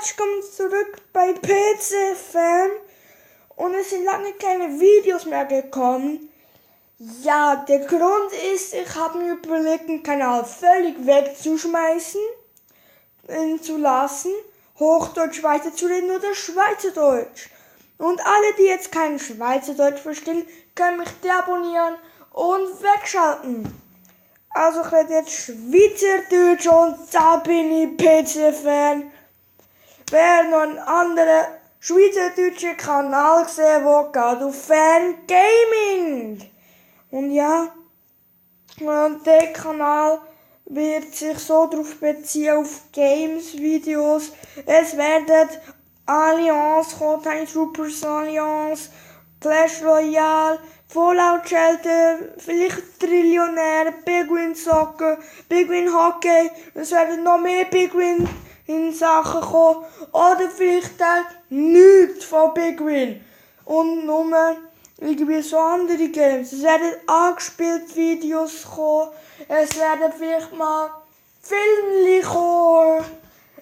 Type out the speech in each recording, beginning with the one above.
herzlich willkommen zurück bei PC Fan. Und es sind lange keine Videos mehr gekommen. Ja, der Grund ist, ich habe mir überlegt, den Kanal völlig wegzuschmeißen, zu lassen, Hochdeutsch weiterzureden oder Schweizerdeutsch. Und alle, die jetzt kein Schweizerdeutsch verstehen, können mich deabonnieren und wegschalten. Also ich rede jetzt Schweizerdeutsch und da bin ich PC-Fan. Wer noch einen anderen schweizerdeutschen Kanal gesehen, der geht auf Fan Gaming. Und ja, und der Kanal wird sich so darauf beziehen, auf Games-Videos. Es werden Allianz, Time Troopers Allianz, Clash Royale, Fallout Shelter, vielleicht Trillionär, Big Win Soccer, Big Win Hockey. Es werden noch mehr Big Win in Sachen kommen. Oder vielleicht auch nichts von Big Win. Und nur irgendwie so andere Games. Es werden angespielt Videos kommen. Es werden vielleicht mal Filme kommen.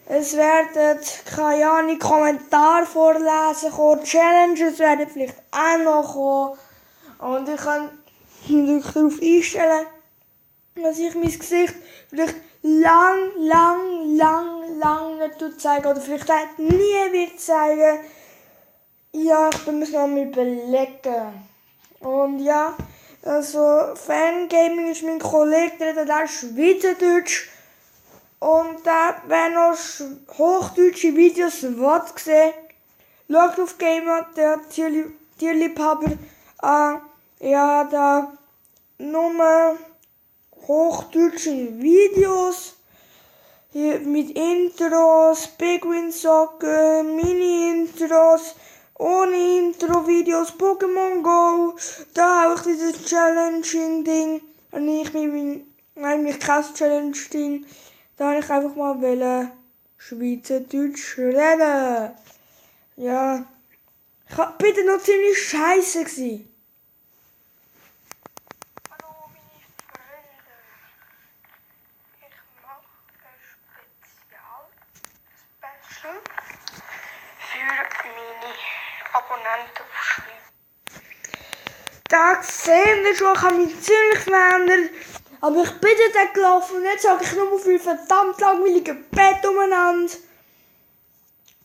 Es werden, keine Ahnung, Kommentare vorlesen kommen. Challenges werden vielleicht auch noch kommen. Und ich kann mich darauf einstellen, dass ich mein Gesicht vielleicht lang nicht zeigen oder vielleicht auch nie wird zeigen. Ja, ich bin mir noch mal überlegen. Und ja, also Fangaming ist mein Kollege, der redet auch Schweizerdeutsch. Und wer noch hochdeutsche Videos sehen, schaut auf Gamer, der Tierliebhaber an. Ja, da nur hochdeutsche Videos hier mit Intros, Big Win Soccer, Mini-Intros, ohne Intro-Videos, Pokémon Go, da auch dieses Challenging-Ding, und eigentlich kein Challenge-Ding, da habe ich einfach mal Schweizerdeutsch reden. Ja, ich war bitte noch ziemlich scheiße gewesen. Für meine Abonnenten auf Schweiz. Da sehen wir schon, ich habe mich ziemlich verändert. Aber ich bin dort gelaufen und jetzt sage ich nur viel verdammt langweilige Bett umeinander.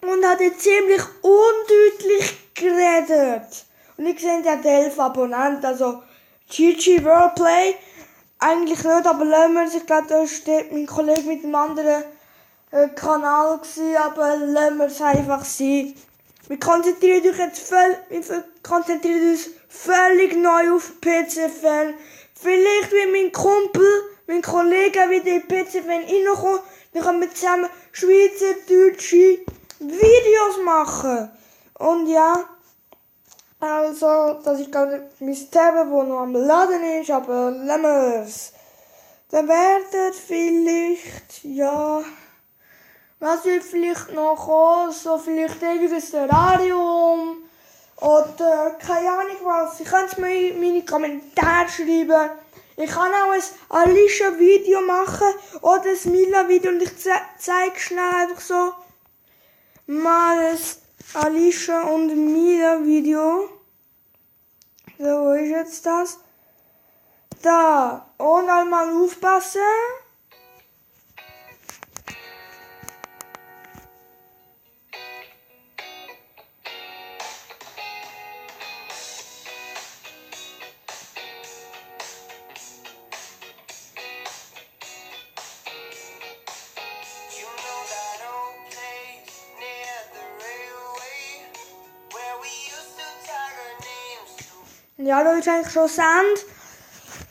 Und habe ziemlich undeutlich geredet. Und ich sehe, der hat 11 Abonnenten, also GG Worldplay. Eigentlich nicht, aber lassen wir es. Ich glaube, da steht mein Kollege mit dem anderen Kanal gewesen, aber lassen wir es einfach sein. Wir konzentrieren uns völlig neu auf PC-Fan. Vielleicht wird mein Kollege wieder in PC-Fan reinkommen, dann können wir zusammen schweizerdeutsche Videos machen. Und ja, also, das ist gar nicht mein Tablet, das noch am Laden ist, aber lassen wir es. Dann werden vielleicht, ja, was wird vielleicht noch kommen? So vielleicht irgendein Terrarium oder keine Ahnung was. Ich kann es mir in meine Kommentare schreiben. Ich kann auch ein Alicia-Video machen oder ein Mila-Video und ich zeige schnell einfach so mal ein Alicia und Mila-Video. So, wo ist jetzt das? Da. Und einmal aufpassen. Ja, da ist eigentlich schon das Ende.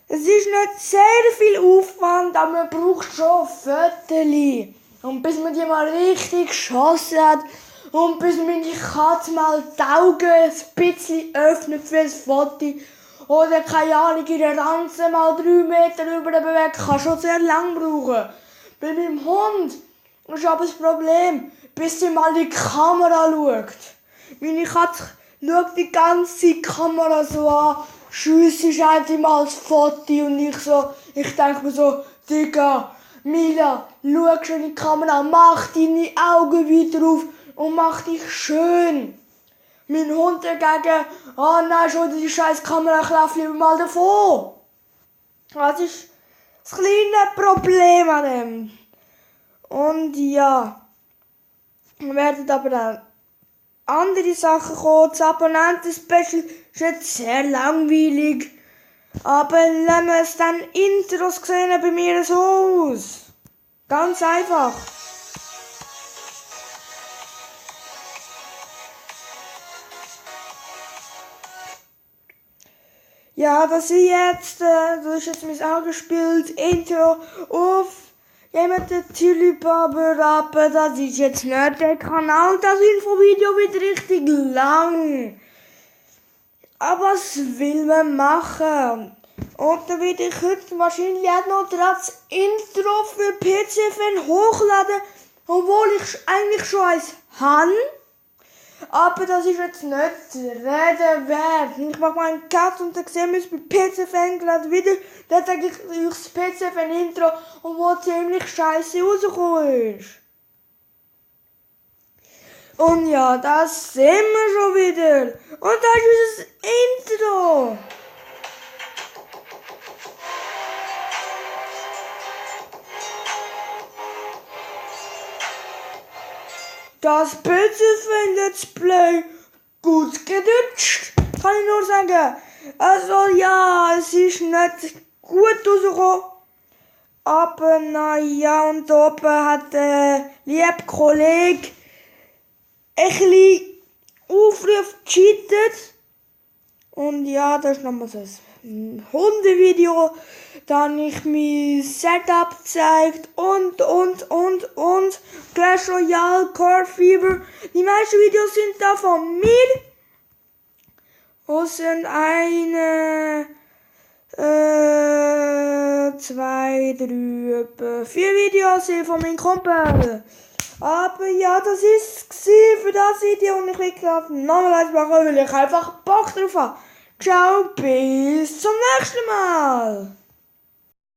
Es ist nicht sehr viel Aufwand, aber man braucht schon Fotos. Und bis man die mal richtig geschossen hat und bis meine Katze mal die Augen ein bisschen öffnet für ein Foto oder keine Ahnung, ihre Ranze mal 3 Meter über den bewegt, kann schon sehr lang brauchen. Bei meinem Hund ist aber das Problem, bis sie mal in die Kamera schaut. Meine Katze schaut die ganze Kamera so an, schiesse ich endlich mal das Foto und ich denke mir so, Digga, Mila, schau schon in die Kamera, mach deine Augen wieder auf, und mach dich schön. Mein Hund dagegen, oh nein, schon die scheiß Kamera, ich lauf lieber mal davon. Das ist das kleine Problem an dem. Und ja, wir werden aber auch andere Sachen kommen. Das Abonnenten-Special ist jetzt sehr langweilig. Aber wenn wir es dann Intros sehen, bei mir so aus. Ganz einfach. Ja, das ist jetzt mein angespielt Intro auf jemand der Züllipaber, aber das ist jetzt nicht der Kanal, das Infovideo wird richtig lang. Aber was will man machen? Und dann werde ich heute wahrscheinlich auch noch das Intro für PC-Fan hochladen, obwohl ich eigentlich schon eins habe. Aber das ist jetzt nicht reden wert. Ich mache mal einen Cut und dann sehen wir uns bei PC-Fan gerade wieder. Dann sage ich euch das PC-Fan-Intro, und wo ziemlich scheiße rausgekommen ist. Und ja, das sehen wir schon wieder. Und das ist das Intro. Das PC-Fan Let's Play gut gedutscht, kann ich nur sagen. Also ja, es ist nicht gut rausgekommen. Aber naja, und oben hat der liebe Kollege ein bisschen Aufruf gescheitert. Und ja, das ist nochmal so ein Hundevideo. Da habe ich mein Setup gezeigt und. Clash Royale, Core Fever. Die meisten Videos sind da von mir. Außer eine, 2, 3, etwa 4 Videos sind von meinem Kumpel. Aber ja, das ist es für das Video, und ich will gerade nochmal machen, weil ich einfach Bock drauf habe. Ciao, bis zum nächsten Mal.